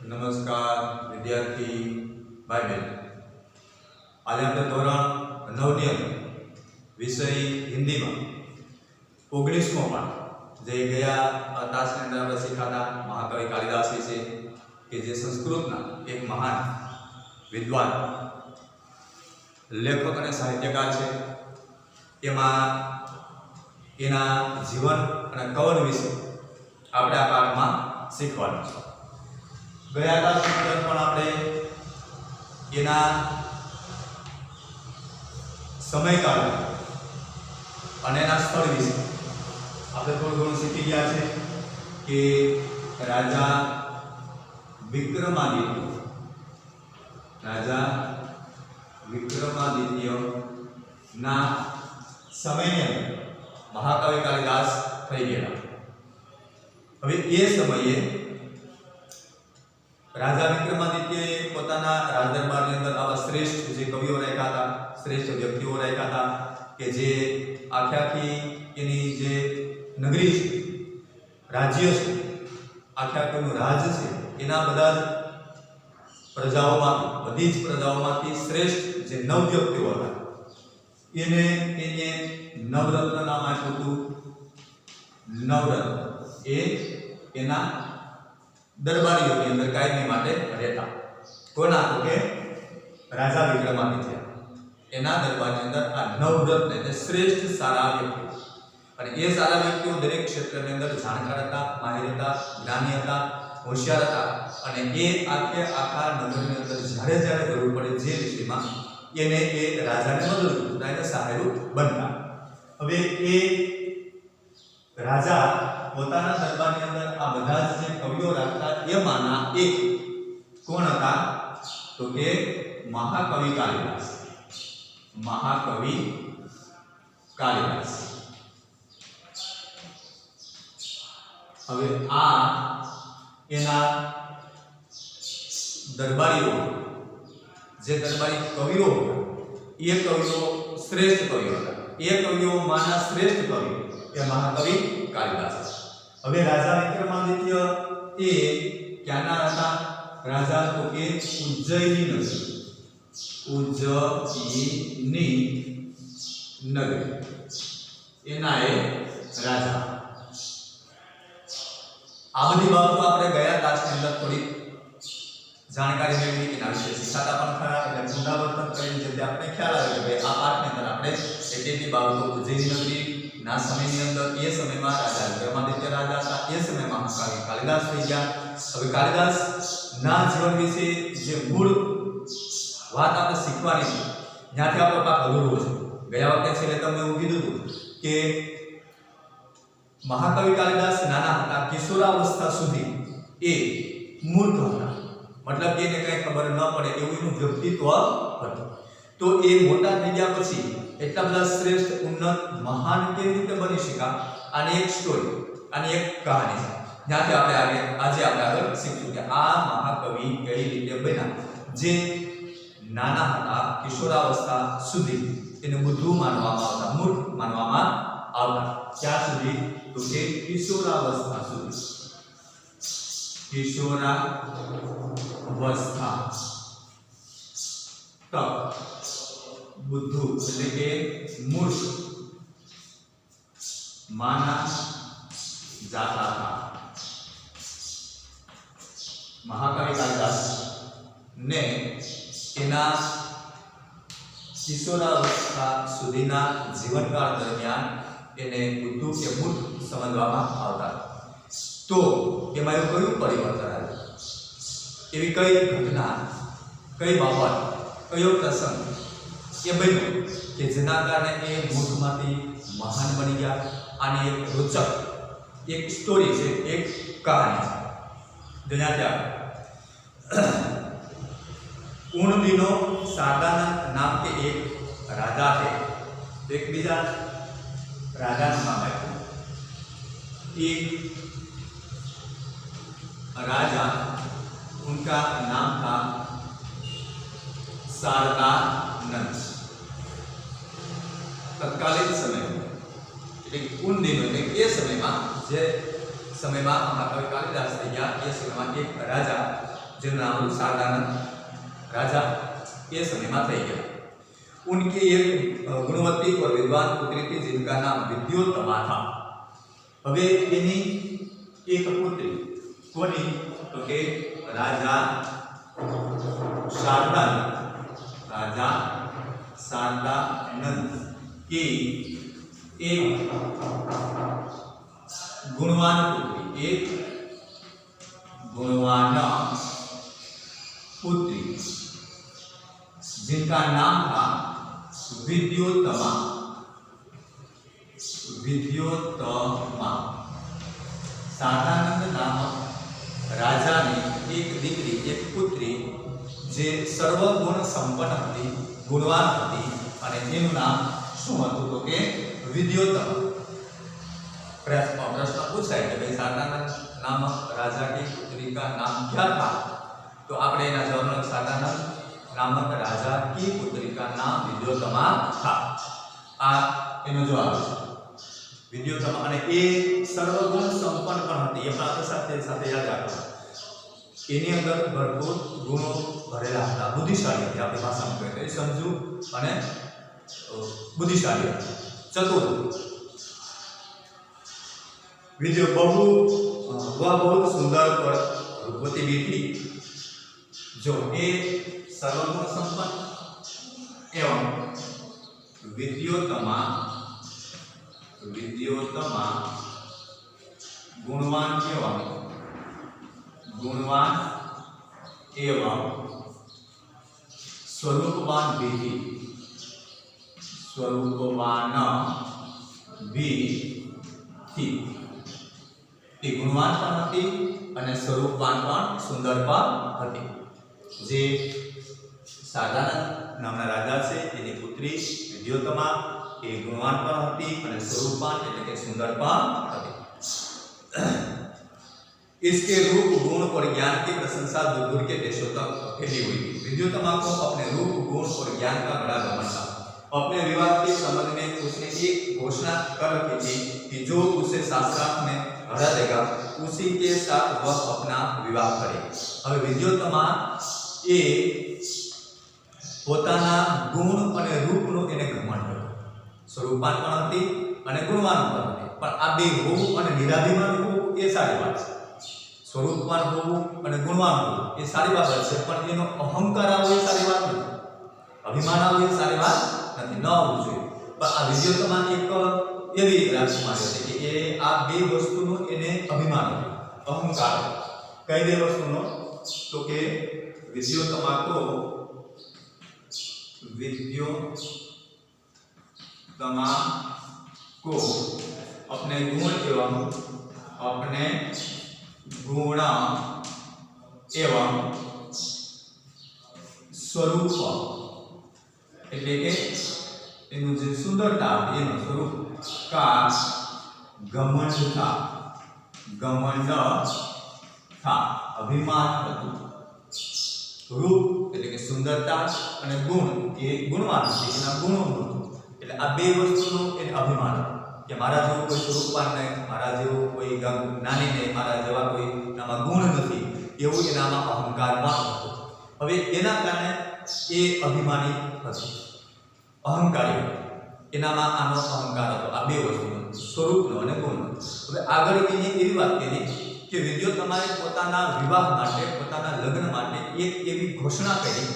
नमस्कार विद्यार्थी भाई बहन। आज આપણે ધોરણ 9 વિષય હિન્દીમાં 19મો પાઠ જે ગયા તાસની અંદર આપણે શીખાતા મહાકવિ કાલિદાસ વિશે કે જે સંસ્કૃતના એક મહાન વિદ્વાન લેખક અને સાહિત્યકાર છે। એમાં એના જીવન અને કવન વિશે આપણે આ પાઠમાં શીખવાનું છે। ગયા તાસની અંદર પણ આપણે એના સમયકાળ અને એના સ્થળ વિશે આપણે થોડું ઘણું શીખી ગયા છે કે રાજા વિક્રમાદિત્ય ના સમયને મહાકવિ કાલિદાસ થઈ ગયા। હવે એ સમયે राजा विक्रमादित्य પોતાના રાજદરબારની અંદર આવા શ્રેષ્ઠ જે કવિઓ રાખ્યા હતા, શ્રેષ્ઠ વ્યક્તિઓ રાખ્યા હતા કે જે આખી એની જે નગરી છે, રાજ્ય છે, આખું રાજ છે, એના બધા જ બધી જ પ્રજાઓમાંથી શ્રેષ્ઠ જે નવ વ્યક્તિઓ હતા એને નવરત્ન નામ આપ્યું હતું। નવરત્ન એ એના દરબારીઓની અંદર કાયમી માટે રહેતા। કોના? તો કે રાજા વિક્રમાદિત્ય એના દરબારની અંદર આ નવરત્ન એટલે શ્રેષ્ઠ સારા વ્યક્તિઓ, અને એ સારા વ્યક્તિઓ દરેક ક્ષેત્રની અંદર જાણકાર હતા, માહિર હતા, જ્ઞાની હતા, હોશિયાર હતા, અને એ આખા નગરની અંદર જ્યારે જરૂર પડે જે વિષયમાં એને એ રાજાને મદદ કરતા, એને સહાયરૂપ બનતા। હવે એ રાજા પોતાના દરબારની અંદર આ બધા જ જે કવિઓ રાખતા એમાંના એક કોણ હતા? તો કે મહાકવિ કાલિદાસ। મહાકવિ કાલિદાસ। હવે આ એના દરબારીઓ જે દરબારી કવિઓ એ કવિઓ શ્રેષ્ઠ કવિઓ હતા। એ કવિઓમાંના શ્રેષ્ઠ કવિ એ મહાકવિ કાલિદાસ। હવે રાજા વિક્રમાદિત્ય એ ક્યાંના હતા? રાજા તો કે ઉજ્જૈની નગરી એના એ રાજા। આ બધી બાબતો આપણે ગયા ક્લાસની અંદર થોડી જાણકારી મેળવી, એના વિશે શીખાતા પણ ખરા, એટલે પુનરાવર્તન કરીને જેથી આપણે ખ્યાલ આવે કે આ પાઠની અંદર આપણે એટલી બાબતો ઉજ્જૈની નગરી ના સમયની અંદર એ સમયમાં રાજા વિક્રમાદિત્ય રાજા હતા, એ સમયમાં મહાકવિ કાલિદાસ થઈ ગયા। હવે કાલિદાસ ના જીવન વિશે જે મૂળ વાત આપણે શીખવાની છે ત્યાંથી આપણો પાઠ અધૂરો છે। ગયા વખતે છેલ્લે તમને એવું કીધું હતું કે મહાકવિ કાલિદાસ નાના હતા, કિશોરાવસ્થા સુધી એ મૂર્ખ હતા, મતલબ કે એને કઈ ખબર ન પડે એવું એનું વ્યક્તિત્વ હતું। તો એ મોટા થઈ ગયા પછી એટલા બધા શ્રેષ્ઠ ઉન્નત મહાન કેવી રીતે બની શક્યા? આની એક સ્ટોરી, આની એક કહાની છે, જ્યાંથી આજે આપણે આગળ શીખશું કે આ મહાકવિ કઈ રીતે બન્યા, જે નાના હતા, કિશોરાવસ્થા સુધી એને બુદ્ધુ માનવામાં આવતા, મૂર્ખ માનવામાં આવતા। ક્યાં સુધી? તો કે કિશોરાવસ્થા સુધી। કિશોરાવસ્થા તક બુદ્ધુ એટલે કે મૂર્ખ માના જાતા હતા। મહાકવિ કાલિદાસ ને એના કિશોરાવસ્થા સુધીના જીવનકાળ દરમિયાન એને બુદ્ધુ કે મૂર્ખ સમજવામાં આવતા। તો એમાં એવું કયું પરિવર્તન આવ્યું? એવી કઈ ઘટના, કઈ બાબત, કયો પ્રસંગ એ બન્યો કે જેના કારણે એ મૂર્ખમાંથી મહાન બની ગયા? આની એક રોચક એક સ્ટોરી છે, એક કહાની છે, જેનાથી उन दिनों सादानंद नाम के एक राजा थे। तो एक बीजा राजा नाम है, एक राजा, उनका नाम था सारदानंद। तत्कालीन समय उन दिनों में ये समय में जे समय में महाकवि कालिदास થઈ ગયા એ સમયમાં એક રાજા જેનું નામ હતું શાरदानंद राजा ये समय में થઈ ગયા। उनकी एक गुणवती और विद्वान पुत्री थी जिनका नाम विद्योत्तमा था। હવે એની એક પુત્રી કોની તો કે રાજા शारदानंद की एक गुणवान पुत्री जिनका नाम था विद्योत्तमा। शारदानंद नामक राजा ने एक दीकरी एक पुत्री जे सर्वगुण संपन्न थी गुणवान थी અને એનું નામ શું હતું તો કે વિદ્યોત્તમા। प्रश्न पूछा है कि भाई शारदानंद नामक राजा की पुत्री का नाम क्या था, तो आपने एना जवाब शारदानंद नामक राजा की पुत्री का नाम विद्योत्तमा था। आ एनो जवाब है विद्योत्तमा અને એ સર્વગુણ સંપન્ન પણ હતી। એ પણ સાથે સાથે યાદ રાખો એની અંદર ભરપૂર ગુણો ભરેલા હતા, બુદ્ધિશાળી હતી। આપણી ભાષામાં કહીએ તો એ સમજુ અને बुद्धिशाली चतुर विद्यो वह बहुत सुंदर और रूपवती भी थी जो ए सर्वगुण संपन्न एवं विद्योत्तमा गुणवान एवं स्वरूपवान भी थी। स्वरूपवान भी थी તે ગુણવાન પણ હતી અને સ્વરૂપવાન પણ સુંદર પણ હતી। જે શારદાનંદ નામના રાજા છે એની પુત્રી વિદ્યોત્તમા એ ગુણવાન પણ હતી અને સ્વરૂપવાન એટલે કે સુંદર પણ હતી। इसके रूप गुण और ज्ञान की प्रशंसा दूर दूर के देशों तक फैली हुई थी। विद्योत्तमा को अपने रूप गुण और ज्ञान का बड़ा घमंड था। अपने विवाह के संबंध में उसने एक घोषणा कर रखी थी कि जो उसे शास्त्रार्थ में हरा देगा उसी के साथ वह अपना विवाह करे। હવે વિદ્યોત્તમા એ પોતાના ગુણ અને રૂપનો એને ઘમંડ હતો। સ્વરૂપવાન પણ હતી અને ગુણવાન પણ હતી, પણ આ બે હોવું અને નિરાભિમાન હોવું એ સારી વાત છે। સ્વરૂપવાન હોવું અને ગુણવાન હોવું એ સારી બાબત છે, પણ એનો અહંકાર આવવો એ સારી વાત નથી, અભિમાન આવવું એ સારી વાત નથી, ન હોવું જોઈએ। પણ આ વિદ્યોત્તમા એક એવી રાજકુમારી હતી કે એ આ બે વસ્તુનો એને અભિમાન હતો, અહંકાર હતો। કઈ બે વસ્તુનો તો કે વિદ્યોત્તમા को अपने गुण एवं स्वरूप એટલે કે એનું જે સુંદરતા એનું સ્વરૂપ का घमंड था अभिमान હતું। રૂપ એટલે કે સુંદરતા અને ગુણ એ ગુણવાન છે, એના ગુણો હતું, એટલે આ બે વસ્તુનો એને અભિમાન હતું કે મારા જેવું કોઈ સ્વરૂપવાન નહીં, મારા જેવું કોઈ જ્ઞાની નહીં, મારા જેવા કોઈ એનામાં ગુણ નથી, એવું એનામાં અહંકાર પણ હતો। હવે એના કારણે એ અભિમાની હતી, અહંકારી હતો, એનામાં આનો અહંકાર હતો, આ બે વસ્તુનો સ્વરૂપનો અને ગુણનો। હવે આગળ એને એવી વાત કરી કે વિદ્યોત્તમાએ પોતાના વિવાહ માટે પોતાના લગ્ન માટે એક એવી ઘોષણા કરી,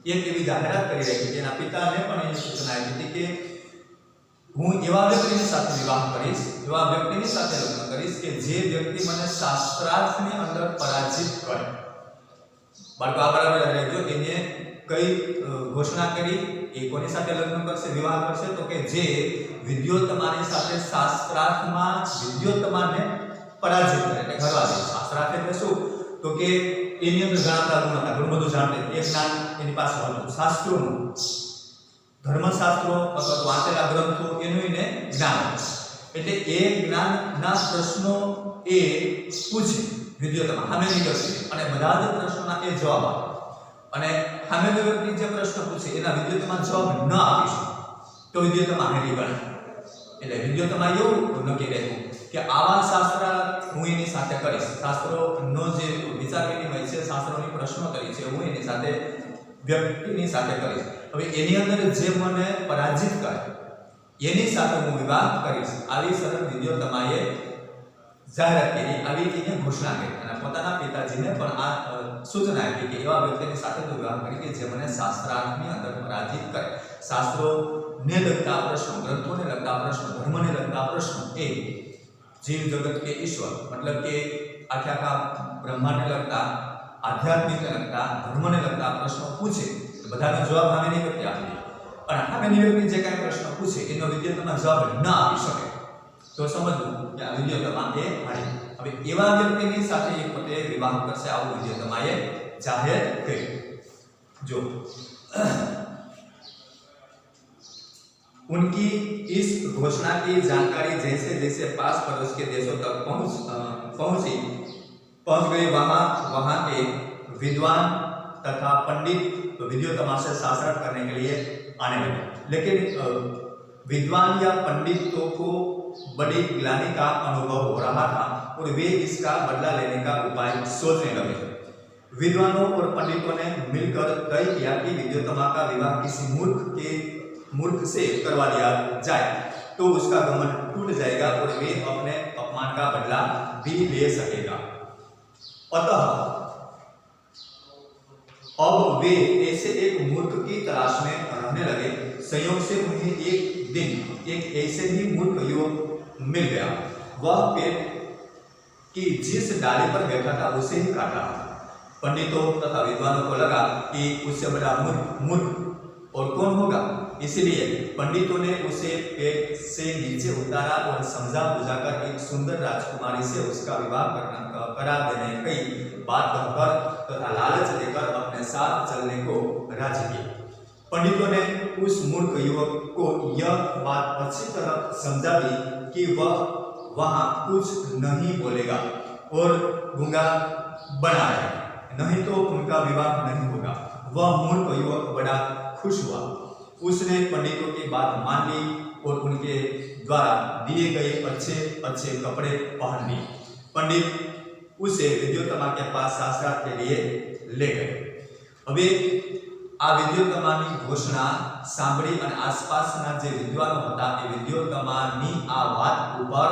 એક એવી જાહેરાત કરી રાખી કે એના પિતાને પણ એ સૂચના આપી હતી કે હું એવા વ્યક્તિની સાથે વિવાહ કરીશ, એવા વ્યક્તિની સાથે લગ્ન કરીશ કે જે વ્યક્તિ મને શાસ્ત્રાર્થની અંદર પરાજિત કરે। બાળકો આ બરાબર યાદ રાખજો, એને કઈ ઘોષણા કરી, એ કોની સાથે લગ્ન કરશે, વિવાહ કરશે તો કે જે વિદ્યોત્તમાની સાથે શાસ્ત્રાર્થમાં વિદ્યોત્તમાને પરાજિત કરે એટલે હરવા દે। શાસ્ત્રાર્થ એટલે શું તો કે એની અંદર ઘણા બધા ગુણ હતા, ઘણું બધું જાણતા, એ જ્ઞાન એની પાસે હતું, શાસ્ત્રોનું, ધર્મશાસ્ત્રો અથવા વાંચેલા ગ્રંથો એનું એને જ્ઞાન હતું। એટલે એ જ્ઞાનના પ્રશ્નો એ પૂછે વિદ્યોત્તમા સામેની વ્યક્તિ, અને બધા જ પ્રશ્નોના એ જવાબ આપે, અને સામેની વ્યક્તિ જે પ્રશ્ન પૂછે એના વિદ્યોત્તમા જવાબ ન આપી શકે તો વિદ્યોત્તમા હારી ગણાય। એટલે વિદ્યોત્તમા એવું નક્કી કર્યું કે આવા શાસ્ત્ર હું એની સાથે કરીશ, શાસ્ત્રોનો જે વિચાર વિનિમય છે, શાસ્ત્રોની પ્રશ્નોત્તરી છે, હું એની સાથે વ્યક્તિની સાથે કરીશ. હવે એની અંદર જે મને પરાજિત કરે એની સાથે હું વિવાહ કરીશ. આવી સરળ વિધિઓ તમારે જાહેરાત કરી, આવી એને ઘોષણા કરી અને પોતાના પિતાજીને પણ આ સૂચના આપી કે એવા વ્યક્તિની સાથે તો વિવાહ કરી કે જે મને શાસ્ત્રાર્થની અંદર પરાજિત કરે. શાસ્ત્રોને લગતા પ્રશ્નો, ગ્રંથોને લગતા પ્રશ્નો, ધર્મને લગતા પ્રશ્નો, એ જીવ જગત કે ઈશ્વર મતલબ કે આખા બ્રહ્માંડને લગતા, આધ્યાત્મિકને લગતા, ધર્મને લગતા પ્રશ્નો પૂછે તો બધાનો જવાબ સામેની વ્યક્તિ આપી દે. પણ સામેની વ્યક્તિ જે કાંઈ પ્રશ્ન પૂછે એનો વિદ્યાર્થીમાં જવાબ ન આપી શકે તો સમજવું કે આ વિદ્યાર્થીમાં એ હારી. હવે એવા વ્યક્તિની સાથે એ પોતે વિવાહ કરશે, આવું વિદ્યાર્થીમાં એ જાહેર કર્યું. જો उनकी इस घोषणा की जानकारी जैसे जैसे पास पड़ोस के देशों तक पहुंच गई, वहां के विद्वान तथा पंडित विद्योत्तमा से शास्त्रार्थ करने के लिए आने लगे. लेकिन विद्वान या पंडितों को बड़ी ग्लानि का अनुभव हो रहा था और वे इसका बदला लेने का उपाय सोचने लगे. विद्वानों और पंडितों ने मिलकर तय किया कि विद्योत्तमा का विवाह किसी मूर्ख से करवा दिया जाए तो उसका घमंड टूट जाएगा और वे अपने अपमान का बदला भी ले सकेगा. अतः अब वे ऐसे एक मूर्ख की तलाश में रहने लगे. संयोग से उन्हें एक दिन एक ऐसे ही मूर्ख युवक मिल गया. वह पेड़ की जिस डाली पर बैठा था उसे ही काटा. पंडितों तथा विद्वानों को लगा कि उससे बड़ा मूर्ख और कौन होगा, इसलिए पंडितों ने उसे पेड़ से नीचे उतारा और समझा बुझाकर एक सुंदर राजकुमारी से उसका विवाह करा देने की बात कहकर तथा लालच देकर अपने साथ चलने को राजी किया. पंडितों ने उस मूर्ख युवक को यह बात अच्छी तरह समझाई कि वह वहां कुछ नहीं बोलेगा और गूंगा बना है, नहीं तो उनका विवाह नहीं होगा. वह मूर्ख युवक बड़ा खुश हुआ. उसने पंडितों की बात मान ली और उनके द्वारा दिए गए अच्छे अच्छे कपड़े पहन लिए. पंडित उसे विद्योत्तमा के पास शास्त्रार्थ के लिए ले गए. હવે આ વિદ્યોત્તમાની ઘોષણા સાંભળી અને આસપાસના જે વિદ્વાનો હતા એ વિદ્યોત્તમાની આ વાત ઉપર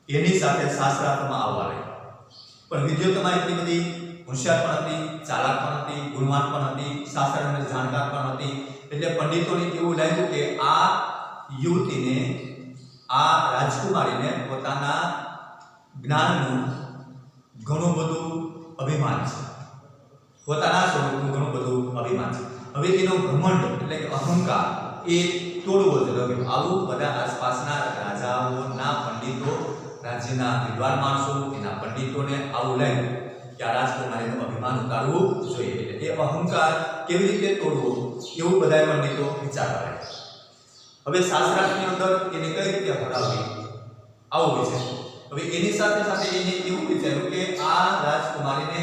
એની સાથે શાસ્ત્રાર્થમાં આવવા લાગ્યા. પણ વિદ્યોત્તમા એટલી બધી હોશિયાર પણ હતી, ચાલાક પણ હતી, ગુણવાન પણ હતી, શાસ્ત્રને જાણકાર પણ હતી. એટલે પંડિતોને એવું લાગ્યું કે આ યુવતીને, આ રાજકુમારીને પોતાના જ્ઞાનનું ઘણું બધું અભિમાન છે, પોતાના સ્વરૂપનું ઘણું બધું અભિમાન છે. હવે એનો ઘમંડ એટલે કે અહંકાર એ તોડવો જરૂરી. આવું બધા આસપાસના રાજાઓના પંડિતો, રાજ્યના વિદ્વાન માણસો, એના પંડિતોને આવું લાગ્યું કે આ રાજકુમારીનું અભિમાન ઉતારવું જોઈએ. એટલે એ અહંકાર કેવી રીતે તોડવો એવું બધા પંડિતો વિચારવા લાગ્યા. હવે શાસ્ત્રાર્થની અંદર એને કઈ રીતે હરાવવી આવો વિચાર. હવે એની સાથે સાથે એને એવું વિચાર્યું કે આ રાજકુમારીને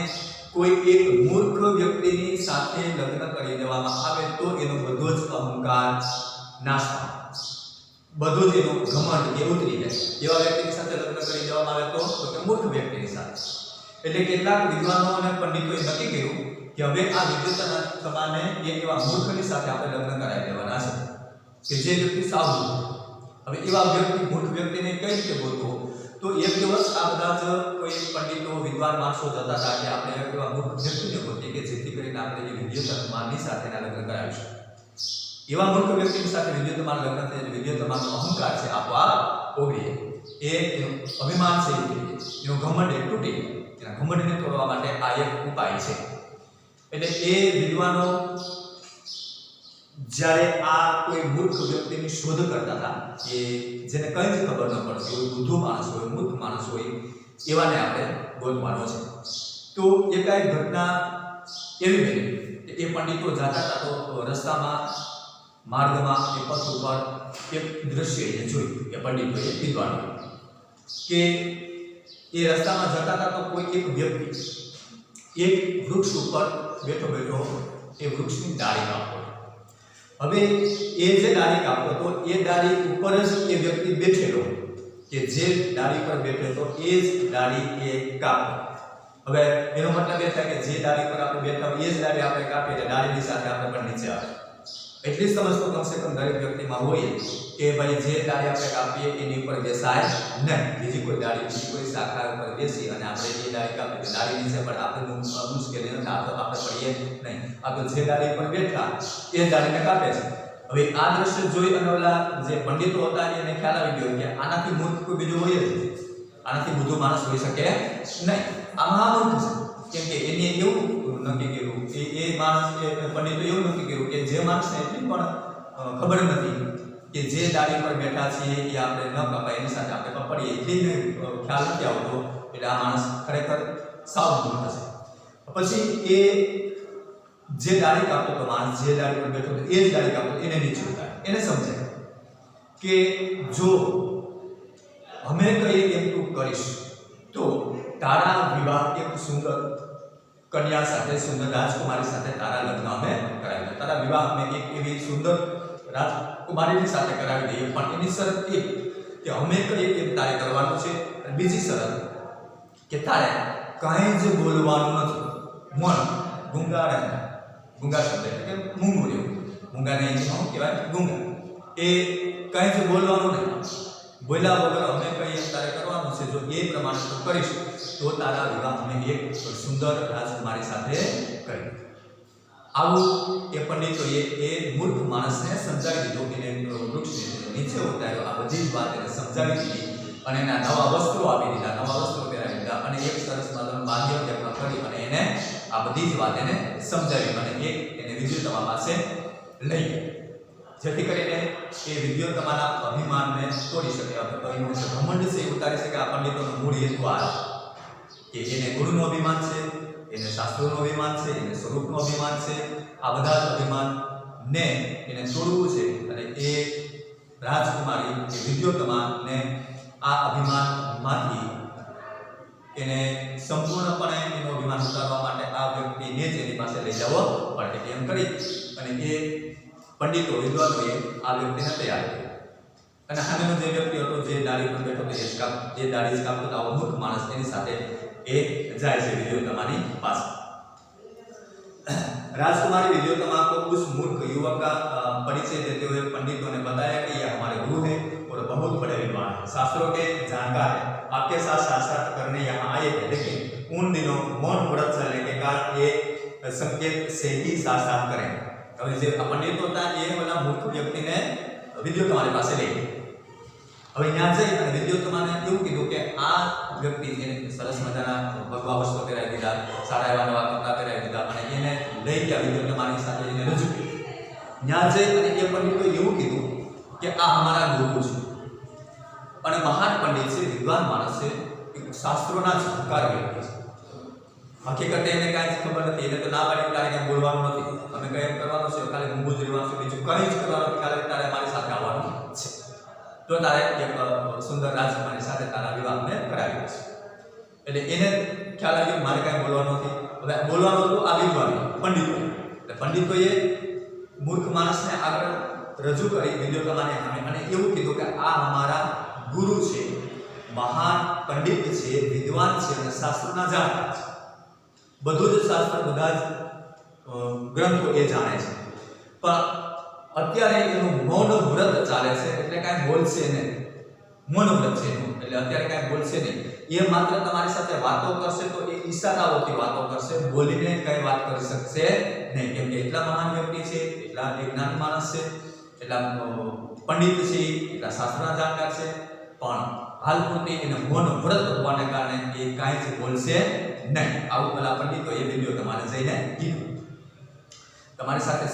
કોઈ એક મૂર્ખ વ્યક્તિની સાથે લગ્ન કરી દેવામાં આવે તો એનો બધો જ અહંકાર નાશ પામે, બધો જ એનો ઘમંડ એ ઉતરી જાય. એવા વ્યક્તિની સાથે લગ્ન કરી દેવામાં આવે તો કે મૂર્ખ વ્યક્તિની સાથે. એટલે કેટલાક વિદ્વાનો અને પંડિતોએ નક્કી કર્યું કે હવે આ વિદ્યોત્તમાને એક એવા મૂર્ખની સાથે આપણે લગ્ન કરાવી દેવાના છે કે જે વ્યક્તિ સાવ મૂર્ખ. હવે એવા વ્યક્તિ, મૂર્ખ વ્યક્તિને કઈ રીતે બોલવો? તો એક દિવસ આ બધા જ કોઈ પંડિતો, વિદ્વાન માણસો જતા હતા કે આપણે એવા મૂર્ખ વ્યક્તિને બોલીએ કે જેથી કરીને આપણે એ વિદ્યોત્તમાની સાથેના લગ્ન કરાવીશું. એવા મૂર્ખ વ્યક્તિની સાથે વિદ્યોત્તમાના લગ્ન થાય, વિદ્યોત્તમાનો અહંકાર છે આપોઆપ ઓગળી, એ એનું અભિમાન છે એનું ઘમંડ એ તૂટી, એના ઘમંડને તોડવા માટે આ એક ઉપાય છે. એટલે એ વિદ્વાનો જ્યારે આ કોઈ મૂર્ખ વ્યક્તિની શોધ કરતા હતા કે જેને કંઈ જ ખબર ન પડતી હોય, બુદ્ધુ માણસ હોય, મૂર્ખ માણસ હોય, એવાને આપણે ગોતવાનો છે. તો એકાએક ઘટના એવી બની કે એ પંડિતો જતા હતા તો રસ્તામાં, માર્ગમાં, એ પથ ઉપર એક દ્રશ્ય એ જોયું કે પંડિતોએ, વિદ્વાનો કે એ રસ્તામાં જતા હતા તો કોઈ એક વ્યક્તિ એક વૃક્ષ ઉપર બેઠો બેઠો એ વૃક્ષની ડાળી કાપતો. હવે એ જે ડાળી કાપતો હતો એ ડાળી ઉપર જ એ વ્યક્તિ બેઠેલો કે જે ડાળી પર બેઠો તો એ જ ડાળી એ કાપે. હવે એનો મતલબ એ થાય કે જે ડાળી પર આપણે બેઠા હોય એ જ ડાળી આપણે કાપીએ એટલે ડાળીની સાથે આપણે પણ નીચે આવે. એટલી સમજ તો કમસે કમ દરેક વ્યક્તિમાં હોય કે ભાઈ જે ડાળી આપણે કાપીએ એની ઉપર બેસાય નહીં. બીજી કોઈ ડાળી બીજી કોઈ શાખા ઉપર બેસી અને આપણે એ ડાળી કાપીએ ડાળી નીચે પણ આપણે મુશ્કેલી નથી, આપણે પડીએ નહીં. આ તો જે ડાળી પર બેઠા એ ડાળીને કાપે છે. હવે આ દ્રશ્ય જોઈ અને ઓલા જે પંડિતો હતા એને ખ્યાલ આવી ગયો કે આનાથી મૂર્ખ કોઈ બીજું હોય જ નહીં, આનાથી બુદ્ધુ માણસ હોઈ શકે નહીં. આ મહામૂર્ખ છે, કેમ કે એને એવું નક્કી કર્યું એ માણસ એ પંડિતો એવું નક્કી કર્યું કે જે માણસને એટલી પણ ખબર નથી કે જે ડાળી પર બેઠા છીએ એ આપણે ન કપાય એની સાથે આપણે પડીએ એટલી ખ્યાલ નથી આવતો એટલે આ માણસ ખરેખર સાવ મૂર્ખ હશે. પછી એ જે ડાળી કાપતો તો માણસ જે ડાળી પર બેઠો હતો એ જ ડાળી કાપતો એને નીચે ઉતારે. એને સમજાય કે જો અમે કહીએ એમ તું કરીશ તો તારા વિવાહ એક સુંદર કન્યા સાથે, સુંદર રાજકુમારી સાથે તારા લગ્ન અમે કરાવી દઈએ. તારા વિવાહ અમે એક એવી સુંદર રાજકુમારીની સાથે કરાવી દઈએ, પણ એની શરત એ કે અમે કહીએ એમ તારે કરવાનું છે. અને બીજી શરત કે તારે કાંઈ જ બોલવાનું નથી. ગુંગા રહેવું, ગુંગા શબ્દ એટલે કે મૂંગું રહેવું. મૂંગાને શું કહેવાય? ગુંગા. એ કાંઈ જ બોલવાનું નહીં, બોલ્યા વગર અમે કહીએ તારે કરવાનું છે. જો એ પ્રમાણે તું કરીશ તો તારા વિવાહ અમે એક સુંદર રાજકુમારી સાથે કરી. આવું એ પંડિતોએ એ મૂર્ખ માણસને સમજાવી દીધું કે એને વૃક્ષને નીચે ઉતાર્યો. આ બધી જ વાત એને સમજાવી દીધી અને એના નવા વસ્ત્રો આપી દીધા, નવા વસ્ત્રો પહેરાવી દીધા અને એક સરસ મજાનું બાહ્ય યજ્ઞ કરી અને એને આ બધી જ વાત એને સમજાવી અને એને વિદ્યુતમા પાસે લઈ ગઈ, જેથી કરીને એ વિદ્યુતમાના અભિમાનને તોડી શકે. એનું જે ઘમંડ છે એ ઉતારી શકે. આ પંડિતોનું મૂળ હેતુ આ કે એને ગુરુનું અભિમાન છે, એને શાસ્ત્રોનું અભિમાન છે, એને સ્વરૂપનું અભિમાન છે. આ બધા જ અભિમાનને એને તોડવું છે અને એ રાજકુમારી એ વિદ્યુતમાને આ અભિમાનમાંથી એને સંપૂર્ણપણે એનું અભિમાન ઉતારવા માટે આ વ્યક્તિને જ એની પાસે લઈ જવો પડે. એમ કરી અને એ પંડિતો વિદ્વાનોએ આ વ્યક્તિને તૈયાર કર્યો અને સામેનો જે વ્યક્તિ હતો જે ડાળી પર બેઠો હતો એ ડાળી જ કાપતો આવો મૂર્ખ માણસ એની સાથે એ જાય છે विद्योत्तमा पास। राजकुमारी विद्योत्तमा को उस मूर्ख युवक का परिचय देते हुए पंडितों ने बताया कि यह हमारे गुरु है और बहुत बड़े विद्वान है, शास्त्रों के जानकार है, आपके साथ शास्त्रार्थ करने यहाँ आए थे, लेकिन उन दिनों मौन व्रत चलने के कारण ये संकेत से ही शास्त्रार्थ करें। अब जे पंडित होता है ये वाला मूर्ख व्यक्ति ने विद्योत्तमा पास ले હવે ત્યાં જઈ અને વિદ્યોત્તમાને એવું કીધું કે આ વ્યક્તિ એને સરસ મજાના ભગવા વસ્ત્રો પહેરાવી દીધા, સારા એવા નવા કપડાં પહેરાવી દીધા અને એને લઈ ગયા વિદ્યોત્તમાની સાથે એને રજૂ કર્યું। ત્યાં જઈ અને એ પંડિતોએ એવું કીધું કે આ અમારા ગુરુ છે અને મહાન પંડિત છે, વિદ્વાન માણસ છે, શાસ્ત્રોના જાણકાર વ્યક્તિ છે। હકીકતે એને કાંઈ જ ખબર નથી, એને તો ના પાડી તારે કાંઈ બોલવાનું નથી, અમે કંઈ એમ કરવાનું છે, ખાલી ઊંઘું જ રહેવાનું છે, બીજું કંઈ જ કરવાનું નથી, ખાલી તારે મારી સાથે આવવાનું છે, તો તારે એક સુંદર રાજકુમારી સાથે તારા વિવાહને કરાવી દેશે। એટલે એને ખ્યાલ આવ્યો મારે કાંઈ બોલવાનું નથી। હવે બોલવાનું હતું આ વિદ્વાન પંડિતો, એટલે પંડિતોએ મૂર્ખ માણસને આગળ રજૂ કરી વિદ્યોત્તમાની સામે અને એવું કીધું કે આ અમારા ગુરુ છે, મહાન પંડિત છે, વિદ્વાન છે અને શાસ્ત્રના જાણકાર છે, બધું જ શાસ્ત્ર બધા જ ગ્રંથો એ જાણે છે, પણ અત્યારે એનું મૌન વ્રત ચાલે છે એટલે કાંઈ બોલશે નહીં, મૌન વ્રત છે એનું, એટલે અત્યારે કાંઈ બોલશે નહીં, એ માત્ર તમારી સાથે વાતો કરશે તો એ ઈશારાઓથી વાતો કરશે, બોલીને કંઈ વાત કરી શકશે નહીં, કેમ કે એટલા મહાન વ્યક્તિ છે, એટલા જ્ઞાની માણસ છે, એટલા પંડિત છે, એટલા શાસ્ત્રના જાણકાર છે, પણ હાલ પૂરતી એને મૌન વ્રત હોવાને કારણે એ કાંઈ જ બોલશે નહીં। આવું પેલા પંડિતોએ વિડીયો તમારે જઈને કીધું, તમારી સાથે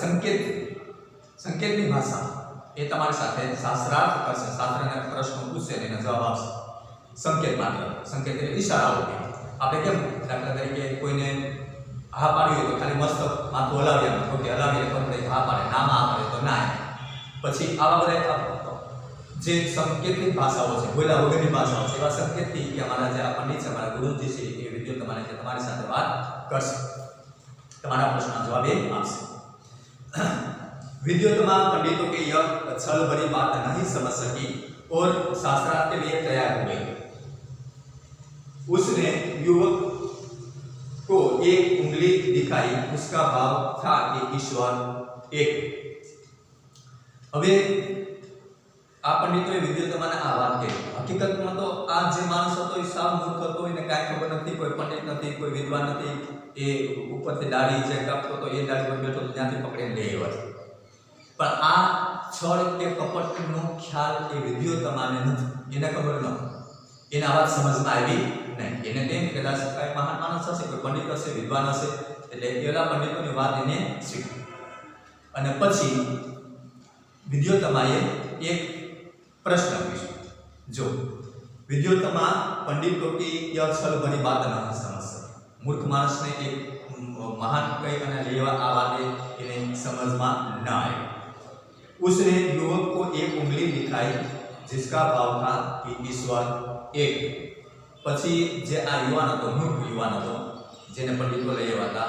સંકેતની ભાષા એ તમારી સાથે શાસ્ત્રાર્થ કરશે, શાસ્ત્રના પ્રશ્નો પૂછશે અને જવાબ આપશે, સંકેત માત્ર, સંકેત એટલે ઈશારાઓ। આપણે કેમ દાખલા તરીકે કોઈને હા પાડવી હોય તો ખાલી મસ્ત માથું હલાવીએ, ખોટી હલાવીએ તો હા પાડે, નામાં આપે તો ના, પછી આવા બધા જે સંકેતની ભાષાઓ છે, બોલ્યા વગરની ભાષાઓ છે, એવા સંકેતથી કે અમારા જે આ પંડિત છે, અમારા ગુરુજી છે, એ વિદ્યોત્તમાને તમારી સાથે વાત કરશે, તમારા પ્રશ્નના જવાબ એ આપશે। विद्योत्तमा पंडितों के यह छल भरी बात नहीं समझ सकी और शास्त्रार्थ के लिए तैयार हो गई। उसने युवक को एक उंगली दिखाई, उसका भाव था कि ईश्वर एक। હવે આ પંડિતોએ વિદ્યાર્થીઓને આ વાત કહી। હકીકતમાં તો આ જે માણસ હતો એ સાવ મૂર્ખ હતો, એને કાંઈ ખબર નથી, કોઈ પંડિત નથી, કોઈ વિદ્વાન નથી, એ ઉપરથી દાઢી જે કાપતો હતો એ દાઢી પર બેઠો તો ત્યાંથી પકડીને લઈ આવ્યો છે। પણ આ છળ કે કપટનો ખ્યાલ એ વિદ્યાર્થીઓને નથી, એને ખબર નહોતી, એને આ વાત સમજમાં આવી નહીં। એને તેમ કદાચ કાંઈ મહાન માણસ હશે, કોઈ પંડિત હશે, વિદ્વાન હશે, એટલે પેલા પંડિતોની વાત એને શીખી। અને પછી વિદ્યોત્તમાએ એક प्रश्न पूछा। जो विद्योत्तमा पंडित लोग की यह छल भरी बात न समझ सके, मूर्ख मानस ने एक महान कई अने लेवा आ बातें इन्हें समझ में न आई। उसने युवक को एक उंगली दिखाई, जिसका भाव था कि ईश्वर एक। पछी जे आ युवान हतो, मूर्ख युवान हतो, जेने पंडितो लई આવ્યા હતા,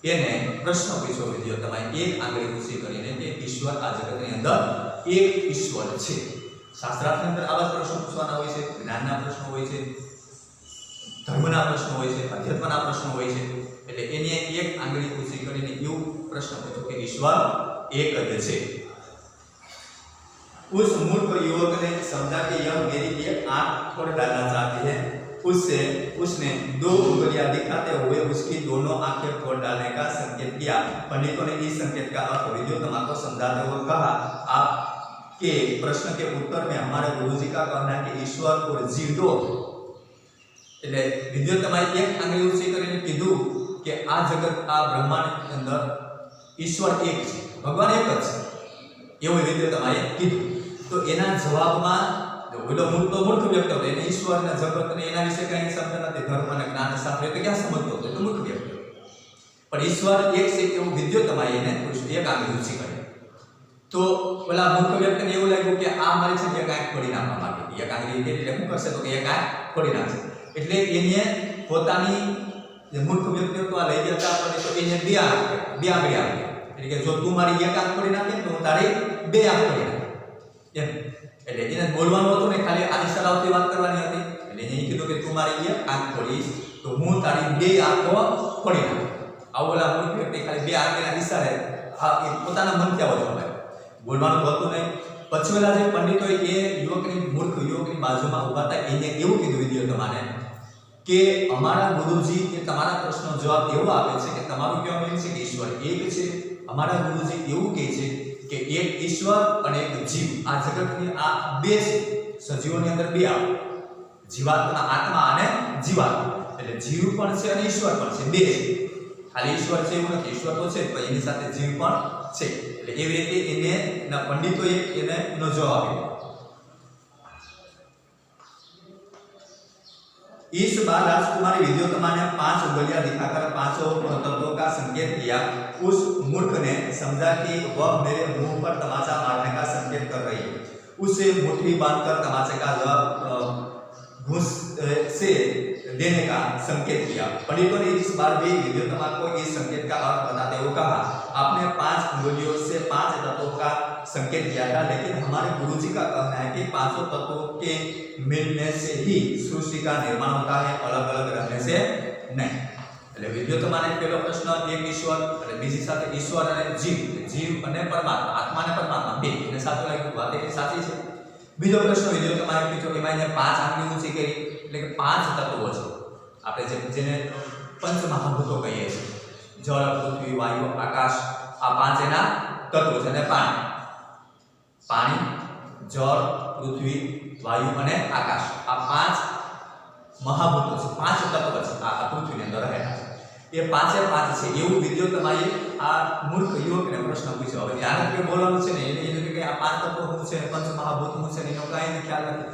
એને પ્રશ્ન પૂછ્યો વિદ્યોત્તમાએ એક આંગળી ઊંચી કરીને કે ઈશ્વર આ જગતની અંદર એક ઈશ્વર છે। શાસ્ત્રાર્થની અંદર આવા પ્રશ્નો પૂછવાના હોય છે, જ્ઞાનના પ્રશ્નો હોય છે, ધર્મના પ્રશ્નો હોય છે, અધ્યાત્મના પ્રશ્નો હોય છે। એટલે એને એક આંગળી ઊંચી કરીને એવું પ્રશ્ન પૂછ્યો કે ઈશ્વર એક જ છે। उस मूर्ख युवक ने समझा कि यह मेरी एक आंख फोड़ डालना चाहती है। उसने दो उंगलियां दिखाते हुए उसकी दोनों आंखें फोड़ डालने का संकेत किया। पंडितों ने इस संकेत का अर्थ विद्योत्तमा को समझाते हुए कहा, आप के प्रश्न के उत्तर में हमारे गुरुजी का कहना है कि ईश्वर और जीव दो। એટલે વિદ્યોત્તમાએ એક આંગળી ઊંચી કરીને કીધું કે આ જગત, આ બ્રહ્માંડ અંદર ઈશ્વર એક છે, ભગવાન એક જ છે, એવું વિદ્યોત્તમાએ કીધું। તો એના જવાબમાં ઓલો મૂર્ખ વ્યક્તિ હતો, એને ઈશ્વર ને જગત ને એના વિશે કઈ સમજ નથી, ધર્મ અને જ્ઞાન શાસ્ત્ર તો ક્યાં સમજતો હતો, તો મૂર્ખ વ્યક્તિ હતો। પણ ઈશ્વર એક છે એવું વિદ્યોત્તમાએ એને પૂછ્યું, એક આંગળી ઊંચી કરી। तो बोला मूर्ख व्यक्ति ने એવું લાગ્યું કે આ મારી છે એક આંખ ફોડી નાખવા માંગે, એક આંગળી એટલે શું કરશે તો કે એક આંખ ફોડી નાખશે। એટલે એને પોતાની જે મૂર્ખ વ્યક્તિ હતો આ લઈ ગયા હતા તો એને બે આંગળી આપી, એટલે કે જો તું મારી એક આંખ ફોડી નાખે તો હું તારી બે આંખ ફોડી નાખે એમ। એટલે એને બોલવાનું હતું ને, ખાલી આની સલાહથી વાત કરવાની હતી। એટલે એને કીધું કે તું મારી એક આંખ ફોડીશ તો હું તારી બે આંખો ફોડી નાખીશ। આવું બોલા મૂર્ખ વ્યક્તિ ખાલી બે આંખના ઈશારે પોતાના મનથી આવો જવાબ આપ્યો, બોલવાનું હોતું નહીં। પછી પેલા જે પંડિતોએ એ યુવકની મૂર્ખ યુવકની બાજુમાં ઊભા હતા, એને એવું કીધું વિદ્યાર્થીઓને કે અમારા ગુરુજી એ તમારા પ્રશ્નનો જવાબ એવો આપે છે કે તમારું કહેવાનું એમ છે કે ઈશ્વર એક છે। અમારા ગુરુજી એવું કહે છે કે એક ઈશ્વર અને એક જીવ, આ જગતની આ બે છે, સજીવોની અંદર બે આવે, જીવાત્મા, આત્મા અને જીવાત્મા। એટલે જીવ પણ છે અને ઈશ્વર પણ છે, બે છે। ખાલી ઈશ્વર છે એવું નથી, ઈશ્વર તો છે પણ એની સાથે જીવ પણ છે। એટલે એવી રીતે એને ના પંડિતોએ એને નો જવાબ આપ્યો। इस बार राजकुमारी विद्योत्तमा ने 5 उंगलियां दिखाकर 5 तत्वों का संकेत किया। उस मूर्ख ने समझा कि वह मेरे मुंह पर तमाचा मारने का संकेत कर रही है। उसे मुट्ठी बांधकर तमाचे का घूस से देने का संकेत किया। पंडितों ने इस बार भी विद्योत्तमा को इस संकेत का अर्थ बताते हुए कहा, आपने 5 उंगलियों से 5 तत्वों का संकेत किया था, लेकिन हमारे गुरुजी का कहना है कि 5 तत्वों के मिलने से ही सृष्टि का निर्माण होता है, अलग अलग रहने से नहीं। એટલે વિદ્યોત્તમાને પહેલો પ્રશ્ન એક ઈશ્વર એટલે બીજી સાથે ઈશ્વર અને જીવ, જીવ અને પરમાત્મા, આત્મા અને પરમાત્મા બે, એને સાચું લાગ્યું, વાત એ સાચી છે। બીજો પ્રશ્ન વિદ્યોત્તમાએ પૂછ્યો, એમાં એને 5 આંગળી ઊંચી કરી, એટલે કે 5 તત્વો છે, આપણે જેને પંચમહાભૂતો કહીએ છીએ, જળ, પૃથ્વી, વાયુ, આકાશ, આ 5 એના તત્વો છે। અને પાણી, જળ, પૃથ્વી, વાયુ અને આકાશ, આ 5 મહાભૂતો છે, 5 તત્વો છે આ પૃથ્વીની અંદર રહેલા છે। એ 5 છે એવું વિદ્યોત્તમાએ આ મૂર્ખ યુવકને પ્રશ્ન પૂછ્યો। હવે ધ્યાન કે બોલવાનું છે ને, એને કે આ 5 તત્વો શું છે, પંચ મહાભૂત શું છે, એનો કાંઈ ખ્યાલ નથી।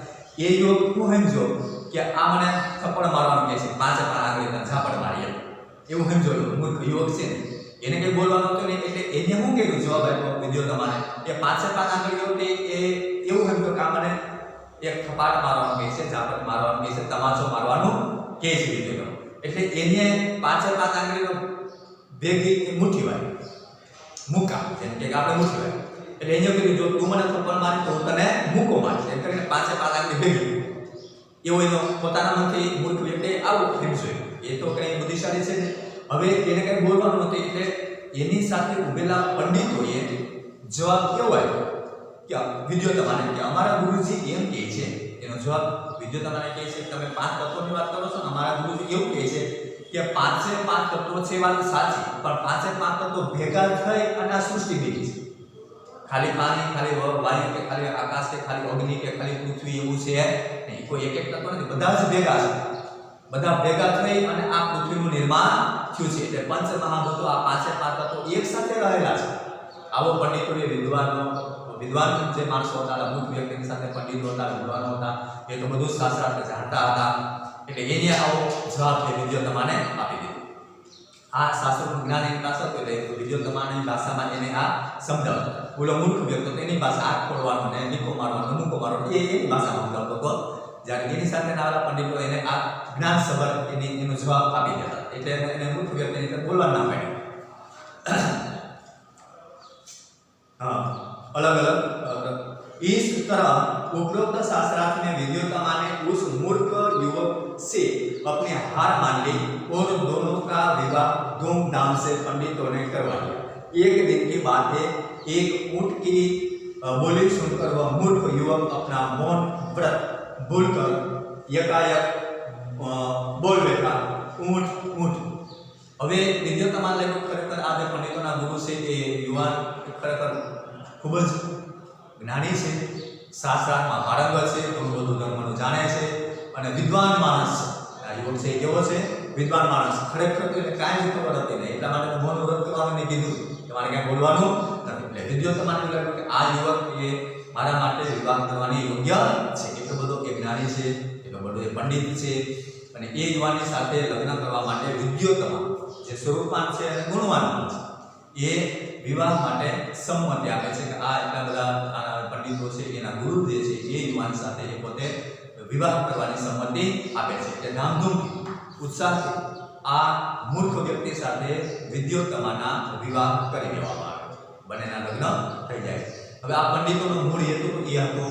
એ યુવક શું સમજો કે આ મને થપ્પડ મારવાનું કહે છે, 5 આંગળીના ઝાપડ મારી એવું સમજો મૂર્ખ યુવક છે ને, એને કંઈ બોલવાનું હતું ને, એટલે એને શું કીધું જવાબ આપ્યો વિદ્યોત્તમાને કે 5 આંગળીઓ એ એવું સમજો કે આ મને એક થપાટ મારવાનું કહે છે, ઝાપટ મારવાનું કહે છે, તમાચો મારવાનું કહે છે વિદ્યોત્તમા। એટલે એને 5 આંગળીનો ભેગી મુઠ્ઠી વાળી મુક્કા, જેમ કે આપણે મુઠ્ઠી વાળી, એટલે એને કીધું જો તું મને થપ્પડ મારે તો હું તને મૂકો મારીશ એમ કરીને પાંચે પાંચ આગળ ભેગી એવો એનો પોતાના મનથી મૂર્ખ વ્યક્તિ આવું થયું છે એ તો કઈ બુદ્ધિશાળી છે ને હવે એને કઈ બોલવાનું નથી એટલે એની સાથે ઉભેલા પંડિતોએ જવાબ કેવો આવ્યો કે વિદ્યો તમારે કે અમારા ગુરુજી એમ કહે છે એનો જવાબ વિદ્યો તમારે કહે છે તમે પાંચ તત્વોની વાત કરો છો ને અમારા ગુરુજી એવું કહે છે કે પાંચે પાંચ તત્વો છે વાત સાચી પણ પાંચે પાંચ તત્વો ભેગા થઈ અને આ સૃષ્ટિ બની છે ખાલી પાણી ખાલી વાયુ કે ખાલી આકાશ કે ખાલી અગ્નિ કે ખાલી પૃથ્વી એવું છે નહીં કોઈ એક એક તત્વ નથી બધા જ ભેગા છે બધા ભેગા થઈ અને આ પૃથ્વીનું નિર્માણ થયું છે એટલે પંચ મહાભૂતો આ પાંચે પાંચ તત્વો એક સાથે રહેલા છે આવો પંડિતોએ વિદ્વાન જે માણસો હતા મૂર્ખ વ્યક્તિની સાથે પંડિતો હતા વિદ્વાનો હતા એ તો બધું શાસ્ત્રાર્થ જાણતા હતા એટલે એને આવો જવાબ છે વિદ્યો તમારે આપી દીધો આ શાસ્ત્રનું જ્ઞાન એની પાસે હતું એટલે વિદ્યો તમારી ભાષામાં એને આ સમજાવતો બોલો મૂર્ખ વ્યક્તિ તેની ભાષા આંખ ખોડવાનો ને નીકો મારવાનો મૂકો મારવાનો એ એની ભાષામાં સમજાવતો હતો જ્યારે એની સાથે આવેલા પંડિતો એને આ જ્ઞાન સભર એનો જવાબ આપી દેતા એટલે એને મૂર્ખ વ્યક્તિને બોલવા ના પાડ્યું हाँ अलग अलग इस तरह उपरोक्त शास्त्रार्थ में विद्योत्तमा ने उस मूर्ख युवक से अपने हार मान ली और दोनों का विवाह धूमधाम से पंडितों ने करवा दिया एक दिन की बात है एक ऊंट की बोली सुनकर वह मूर्ख युवक अपना मौन व्रत भूलकर यकायक बोल बैठा ऊंट ऊंट હવે વિદ્યોત્તમાને લાગ્યું ખરેખર આ જે પંડિતોના ગુરુ છે એ યુવાન ખરેખર ખૂબ જ જ્ઞાની છે શાસ્ત્રાર્થમાં પારંગત છે ઘણું બધું ધર્મનું જાણે છે અને વિદ્વાન માણસ છે આ યુવક છે એ કેવો છે વિદ્વાન માણસ ખરેખર તો એને કાંઈ જ ખબર હતી નહીં એટલા માટે મૌન વ્રત કરવાનું મેં કીધું કે મારે કાંઈ બોલવાનું નથી એટલે વિદ્યોત્તમાને લાગ્યું કે આ યુવક એ મારા માટે વિવાહ કરવાની યોગ્ય છે એટલો બધો એ જ્ઞાની છે એટલો બધો એ પંડિત છે અને એ યુવાનની સાથે લગ્ન કરવા માટે વિદ્યોત્તમા જે સ્વરૂપવાન છે અને ગુણવાન છે એ વિવાહ માટે સંમતિ આપે છે કે આ એટલા બધા પંડિતો છે એના ગુરુ જે છે એ યુવાન સાથે એ પોતે વિવાહ કરવાની સંમતિ આપે છે એટલે ધામધૂમથી ઉત્સાહથી આ મૂર્ખ વ્યક્તિ સાથે વિદ્યોત્તમાના વિવાહ કરી દેવામાં આવે બંનેના લગ્ન થઈ જાય હવે આ પંડિતોનો મૂળ હેતુ એ હતો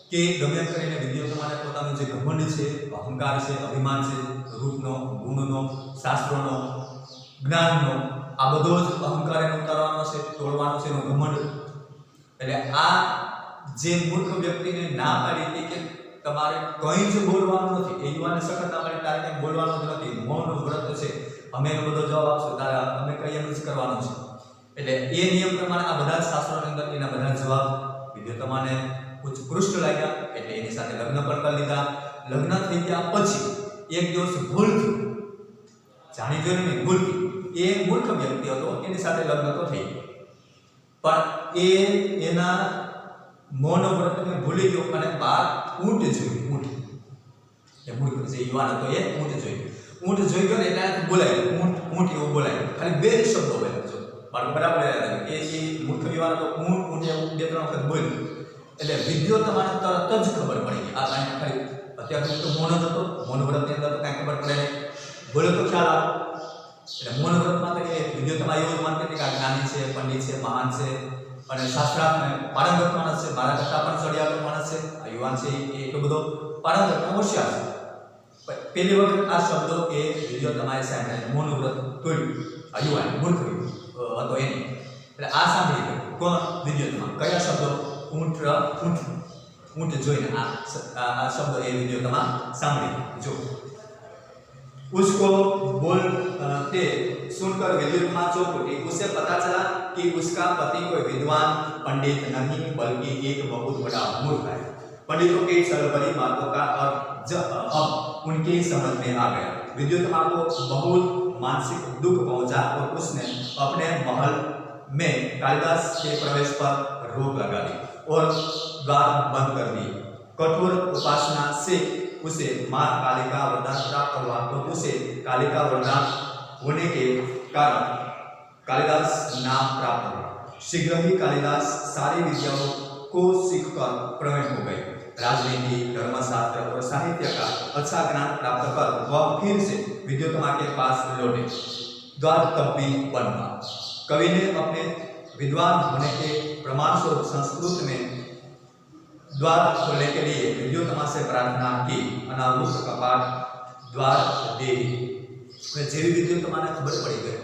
કે ગમે એમ કરીને વિદ્યોત્તમાને પોતાનું જે ઘમંડ છે અહંકાર છે અભિમાન છે રૂપનો ગુણનો શાસ્ત્રોનો જ્ઞાનનો આ બધો જ અહંકાર એને ઉતારવાનો છે તોડવાનો છે એનો ઘમંડ એટલે આ જે મૂર્ખ વ્યક્તિને ના પાડી હતી કે તમારે કંઈ જ બોલવાનું નથી એ યુવાને સખત ના પાડી તારે કંઈ બોલવાનું જ નથી મૌન વ્રત છે અમે એનો બધો જવાબ આપશું તારે અમે કઈ એમ જ કરવાનું છે એટલે એ નિયમ પ્રમાણે આ બધા જ શાસ્ત્રોની અંદર એના બધા જવાબ વિદ્યોત્તમાને ઉત્કૃષ્ટ લાગ્યા એટલે એની સાથે લગ્ન પણ કરી લીધા લગ્ન થઈ ગયા પછી એક દિવસ ભૂલથી જાણી જોઈને ભૂલથી એ મૂર્ખ વ્યક્તિ હતો એની સાથે લગ્ન તો થઈ ગયા પણ એ એના મૌન વ્રતને ભૂલી ગયો અને બાર ઊંટ જોયું ઊંટ એ મૂર્ખ જે યુવાન હતો એ ઊંટ જોઈ ગયો ને એટલે બોલાય ઊંટ એવું બોલાય ખાલી બે જ શબ્દો બોલ્યા છો પણ બરાબર એ મૂર્ખ યુવાન હતો ઊંટ એવું બે ત્રણ વખત બોલ્યું એટલે વિદ્યોત્તમાને તરત જ ખબર પડી ગઈ આ કાંઈ ખાલી અત્યાર સુધી તો મૌન જ હતો મૌન વ્રતની અંદર તો કાંઈ ખબર પડે નહીં બોલ્યો તો ખ્યાલ આવે એટલે મૌન વ્રતમાં તો એ વિદ્યોત્તમા એવું જ માનતી હતી કે આ જ્ઞાની છે પંડિત છે મહાન છે અને શાસ્ત્રાર્થને પારંગત માણસ છે મારા કરતાં પણ ચડિયાતો માણસ છે આ યુવાન છે એ એટલો બધો પારંગત અને હોશિયાર છે પહેલી વખત આ શબ્દો એ વિદ્યોત્તમાએ સાંભળ્યા મૌન વ્રત તોડ્યું આ યુવાન મૂર્ખ હતો એની એટલે આ સાંભળી ગયું કોણ વિદ્યોત્તમા કયા શબ્દો ऊंट जोઈને આ शब्द એ વિદ્યોત્તમા સાંભળી જો उसको बोलते सुनकर विद्योत्तमा चौंक उठी उसे पता चला कि उसका पति कोई विद्वान पंडित नहीं बल्कि एक बहुत बड़ा मूर्ख है पंडितों की सरल भरी बातों का अर्थ अब उनकी समझ में आ गया विद्योत्तमा को बहुत मानसिक दुख पहुंचा और उसने अपने महल में कालिदास के प्रवेश पर रोक लगा दी और द्वार बंद कर दिए कठोर उपासना से उसे मां कालिका वरदान प्राप्त हुआ तो उसे कालिका वरदान होने के कारण कालिदास नाम प्राप्त हुआ शीघ्र ही कालिदास सारी विद्याओं को सीखकर प्रवीण हो गए राजनीति धर्मशास्त्र और साहित्य का अच्छा ज्ञान प्राप्त कर वह फिर से विद्योत्तमा के पास लौटे द्वार तब भी बंद था कवि ने अपने विद्वान होने के प्रमाण स्वरूप संस्कृत में द्वार खोलने के लिए विद्योत्तमा से प्रार्थना की। अनावृत कपाट द्वार देही। जेवी विद्योत्तमा ने खबर पड़ी गई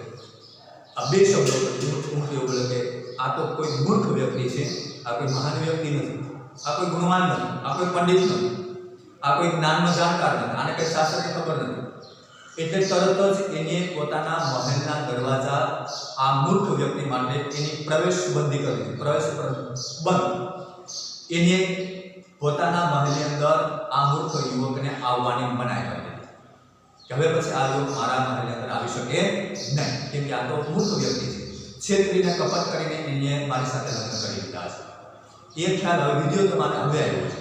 आ बे शब्दों पर बोले के आ तो कोई मूर्ख व्यक्ति है, आ कोई महान व्यक्ति नहीं, आ कोई गुणवान नहीं, आ कोई पंडित नहीं, आ कोई ज्ञान में जानकार नहीं, आने कई शास्त्र की खबर नहीं। એટલે તરત જ એને પોતાના મહેલના દરવાજા આ મૂર્ખ વ્યક્તિ માટે એની પ્રવેશ બંધી કરી દીધી, પ્રવેશ બંધ। એને પોતાના મહેલની અંદર આ મૂર્ખ યુવકને આવવાની મનાઈ કરી દીધી કે હવે પછી આ યુવક મારા મહેલની અંદર આવી શકે નહીં, કેમ કે આ તો મૂર્ખ વ્યક્તિ છે, છેતરીને કપટ કરીને એને મારી સાથે લગ્ન કરી દીધા છે। એ ખ્યાલ હવે વિદ્યોત્તમાને હવે આવ્યો છે।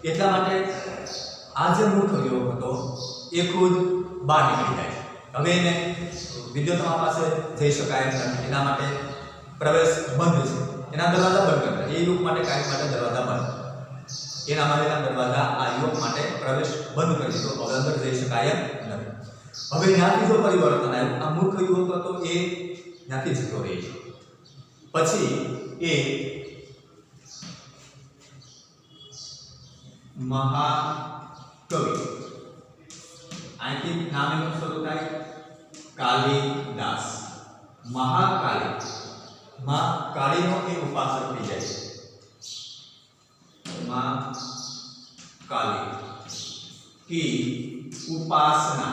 એટલા માટે આ જે મૂર્ખ યુવક હતો એ ખુદ બહાર નીકળી જાય છે। હવે એને વિદ્યોત્તમા પાસે જઈ શકાય એમ નથી, એના માટે પ્રવેશ બંધ છે, એના દરવાજા બંધ કરતા, એ યુવક માટે કાયમ માટે દરવાજા બંધ, એના માટેના દરવાજા આ યુવક માટે પ્રવેશ બંધ કરી દીધો, હવે અંદર જઈ શકાય એમ નથી। હવે ત્યાંથી જો પરિવર્તન આવ્યું, આ મૂર્ખ યુવક હતો એ ત્યાંથી જતો રહે છે। પછી એ મહાકવિ आंखी नाम एनु शुरू थाय कालिदास। महाकाली मां काली नो ए उपासक थई जाय छे। मां काली की उपासना,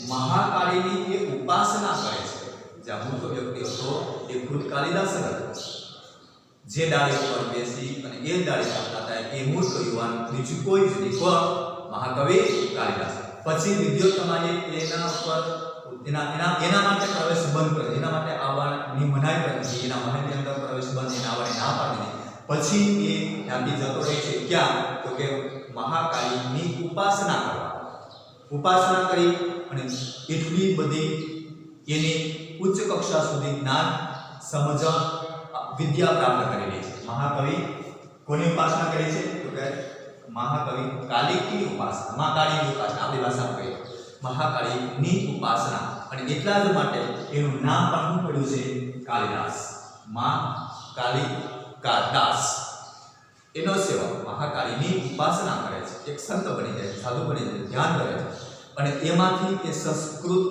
महाकाली नी ए उपासना करे छे। जे मूर्ख व्यक्ति हतो ए खुद कालिदास हतो, जे डाળી पर बेसी અને એ डाળી કાપતા હતા એ મૂર્ખ યુવાન બીજું કોઈ જ નહીં, કોણ? महाकवि कालिदास। પછી વિદ્યોત્તમાએ એના ઉપર એના માટે પ્રવેશ બંધ કરી, એના માટે આવવાની મનાઈ કરી દીધી, એના મહેલની અંદર પ્રવેશ બંધ, એના આવવાની ના પાડી દીધી। પછી એ ત્યાંથી જતો રહે છે ક્યાં? તો કે મહાકાલીની ઉપાસના કરવા। ઉપાસના કરી અને એટલી બધી એની ઉચ્ચ કક્ષા સુધી જ્ઞાન સમજણ વિદ્યા પ્રાપ્ત કરી લે છે। महाकवि કોની ઉપાસના કરી છે? તો કે महाकवि काली की उपासना, मां काली की उपासना, आपणी भाषामां कहीए महाकाली नी उपासना। અને એટલા જ માટે એનું નામ પણ શું પડ્યું છે? કાલિદાસ। मां काली का दास એનો સેવક મહાકાલીની ઉપાસના કરે છે, એક સંત બની જાય, સાધુ બની જાય, ધ્યાન કરે છે અને એમાંથી એ સંસ્કૃત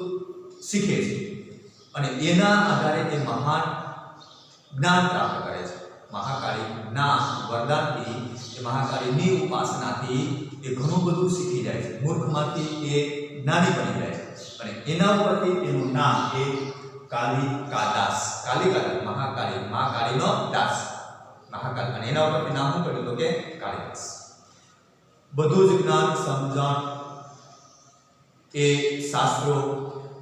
શીખે છે અને એના આધારે એ મહાન જ્ઞાન પ્રાપ્ત કરે છે। महाकाली ना वरदान थी, महाकाली नी उपासना थी ए घणुं बधुं शीखी जाय छे, मूर्खमांथी ए ज्ञानी बनी जाय छे अने एना उपरथी एनुं नाम ए कालिकादास। कालिकादास महाकाली, मां कालीनो दास महाकाली, अने एना उपरथी नाम शुं पड्युं तो के कालिदास। बधुं ज ज्ञान समजण ए शास्त्रो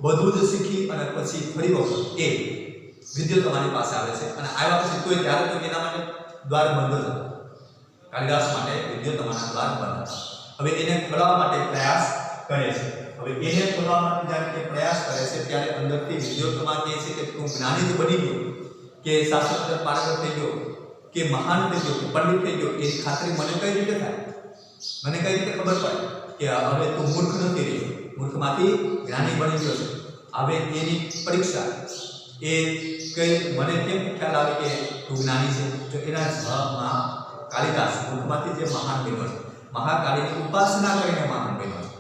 बधुं ज शीखी अने पछी फरी वखत ए विद्योत्तमानी पासे आवे छे अने आव्या पछी तोय त्यारे तो एना माटे द्वार बंध ज हता। कालिदास माटे विद्योत्तमाना द्वार बंध हता। हवे एने खोलवा माटे प्रयास करे छे। हवे एने खोलवा माटे ज्यारे के प्रयास करे छे त्यारे अंदरथी विद्योत्तमा कहे छे के तू ज्ञानी ज बनी गयो, के शास्त्र पारंगत थई गयो, के महान थई गयो, के पंडित थई गयो, एनी खातरी मने कई रीते थाय? मने कई रीते खबर पड़े के हवे तू मूर्ख नथी रह्यो, मूर्खमांथी ज्ञानी बनी गयो छे। हवे एनी परीक्षा ए कई मने केम ख्याल आवे के तू ज्ञानी छे? तो एना जवाबमां कालिदास मूर्खमांथी जे महान बन्यो छे, महाकालीनी उपासना करीने महान बन्यो छे।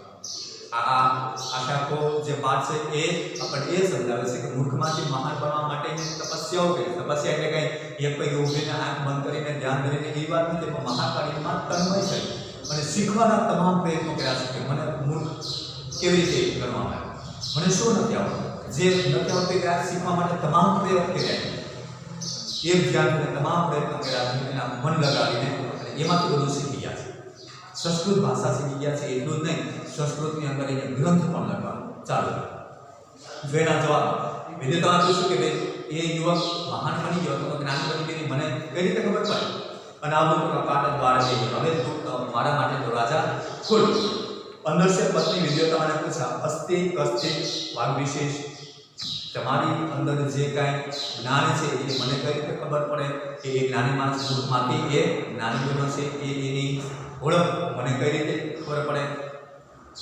आखो जे पाठ छे ए आपणे ए समजावे छे के मूर्खमांथी महान बनवा माटेनी तपस्याओ करे। तपस्या એટલે કઈ એક પગે ઊભીને આંખ બંધ કરીને ધ્યાન ધરીને એ વાત નથી, પણ મહાકાલીમાં તન્મય થઈ અને શીખવાના તમામ પ્રયત્નો કર્યા છે કે મને મૂર્ખ કેવી રીતે કરવામાં આવે, મને શું નથી આવડતું, જે નથી આવડતું કે આ શીખવા માટે તમામ પ્રયત્ન કર્યા, એક ધ્યાન તમામ પ્રયત્નો કર્યા, એના મન લગાવીને અને એમાંથી બધું શીખી ગયા છે। संस्कृत भाषा सीखी गया है, एटલું જ नहीं संस्कृत ની અંદર એને ગ્રંથ પણ લખવા ચાલુ કર્યો। જો એના જવાબ વિદ્યાર્થીઓને પૂછ્યું કે એ યુવક મહાન બની ગયો તો જ્ઞાન બની ગઈ, મને કઈ રીતે ખબર પડી? અને આ લોકો કપાટ દ્વાર છે, હવે તું મારા માટે દરવાજા ખોલ। अंदर से पत्नी विद्यार्थीઓને પૂછા અસ્તિ કસ્તિ વાગ વિશેષ, તમારી અંદર જે કાંઈ જ્ઞાન છે એ મને કઈ રીતે ખબર પડે કે એ જ્ઞાની માણસ મૂર્ખમાંથી એ જ્ઞાની બન્યો છે, એ એની ઓળખ મને કઈ રીતે ખબર પડે?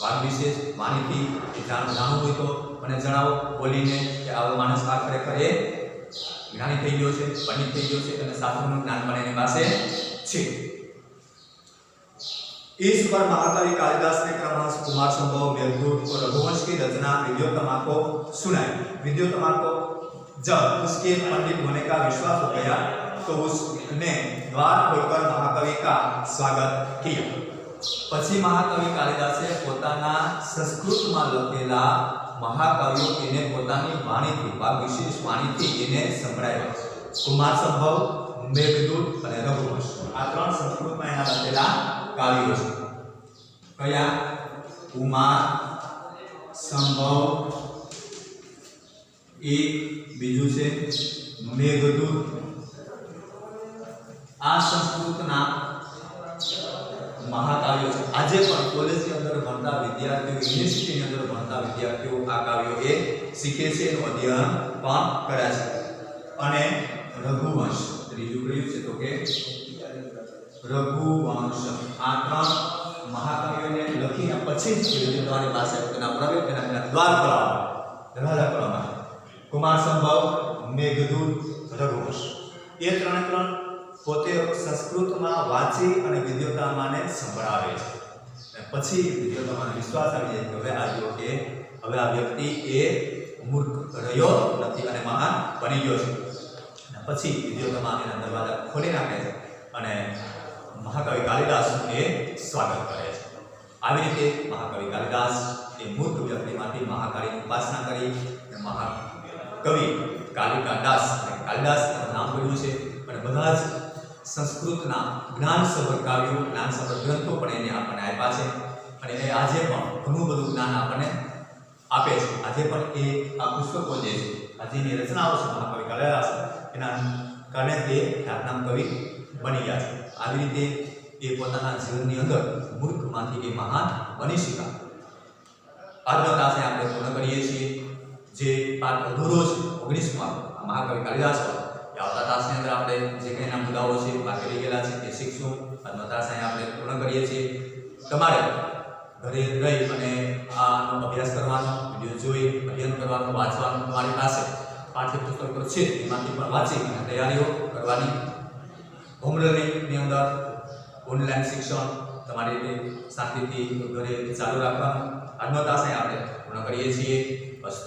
વાગ વિશેષ માહિતી એ જાણવું હોય તો મને જણાવો, બોલીને કે આવો માણસ આ ખરેખર એ જ્ઞાની થઈ ગયો છે, પંડિત થઈ ગયો છે અને શાસ્ત્રોનું જ્ઞાન પણ એની પાસે છે। इस पर महाकवि कालिदास ने क्रमशः कुमार संभव, मेघदूत और रघुवंश की रचना विद्योत्तमा को सुनाई। विद्योत्तमा को जब उसके पंडित होने का विश्वास हो गया तो उसने द्वार खोलकर महाकवि का स्वागत किया। પછી મહાકવિ કાલિદાસે પોતાના સંસ્કૃતમાં લખેલા મહાકાવ્યો એને પોતાની વાણીથી વિશેષ વાણીથી એને સંભળાવ્યા। કુમાર સંભવ, મેઘદૂત અને રઘુવંશ આ ત્રણ સંસ્કૃતમાં એના લખેલા કાવ્યો છે। કયા? કુમાર સંભવ એક, બીજું છે મેઘદૂત। આ સંસ્કૃતના महाकाव्यो છે। આજે પણ કોલેજની અંદર ભણતા વિદ્યાર્થીઓ, યુનિવર્સિટીની અંદર ભણતા વિદ્યાર્થીઓ આ કાવ્યો એ શીખે છે, એનું અધ્યયન પણ કરે છે। અને રઘુવંશ ત્રીજું કયું છે તો કે રઘુવંશ આ ત્રણ મહાકાવ્યોને લખીને પછી જ તમારી પાસે તેના પ્રવેશ તેના દ્વાર ખોલવામાં દરવાજા ખોલવામાં કુમાર સંભવ, મેઘદૂત, રઘુવંશ એ ત્રણ પોતે સંસ્કૃતમાં વાંચી અને વિદ્યોત્તમાને સંભળાવે છે। પછી વિદ્યોત્તમાને વિશ્વાસ આવી જાય કે હવે આ જો કે હવે આ વ્યક્તિ એ મૂર્ખ રહ્યો નથી અને મહાન બની ગયો છે। અને પછી વિદ્યોત્તમા એના દરવાજા ખોલી નાખે છે અને મહાકવિ કાલિદાસનું એ સ્વાગત કરે છે। આવી રીતે મહાકવિ કાલિદાસ એ મૂર્ખ વ્યક્તિમાંથી મહાકાળીની ઉપાસના કરી અને મહાકવિ કાલિદાસ નામ પડ્યું છે। અને બધા જ સંસ્કૃતના જ્ઞાનસભર કાવ્યો, જ્ઞાનસભર ગ્રંથો પણ એને આપણને આપ્યા છે અને એ આજે પણ ઘણું બધું જ્ઞાન આપણને આપે છે। આજે પણ એ આ પુસ્તકો જે છે, આજની રચનાઓ છે મહાકવિ કાલિદાસ એના કારણે તે ખ્યાતનામ કવિ બની ગયા છે। આવી રીતે એ પોતાના જીવનની અંદર મૂર્ખમાંથી એ મહાન બની શક્યા। આજનો તાસ આપણે પૂર્ણ કરીએ છીએ। જે પાઠ અધૂરો છે 19માં મહાકવિ કાલિદાસ આવતા તાસની અંદર આપણે જે કંઈ એના મુદ્દાઓ છે બાકી રહી ગયેલા છે તે શીખશું। આજનો તાસ આપણે પૂર્ણ કરીએ છીએ। તમારે ઘરે રહી અને આનો અભ્યાસ કરવાનો, વિડીયો જોઈ અધ્યયન કરવાનું, વાંચવાનું તમારી પાસે પાઠ્યપુસ્તકો છે એમાંથી પણ વાંચી અને તૈયારીઓ કરવાની। હોમ લર્નિંગની અંદર ઓનલાઈન શિક્ષણ તમારી રીતે શાંતિથી ઘરે ચાલુ રાખવાનું। આજનો તાસ આપણે પૂર્ણ કરીએ છીએ। બસ।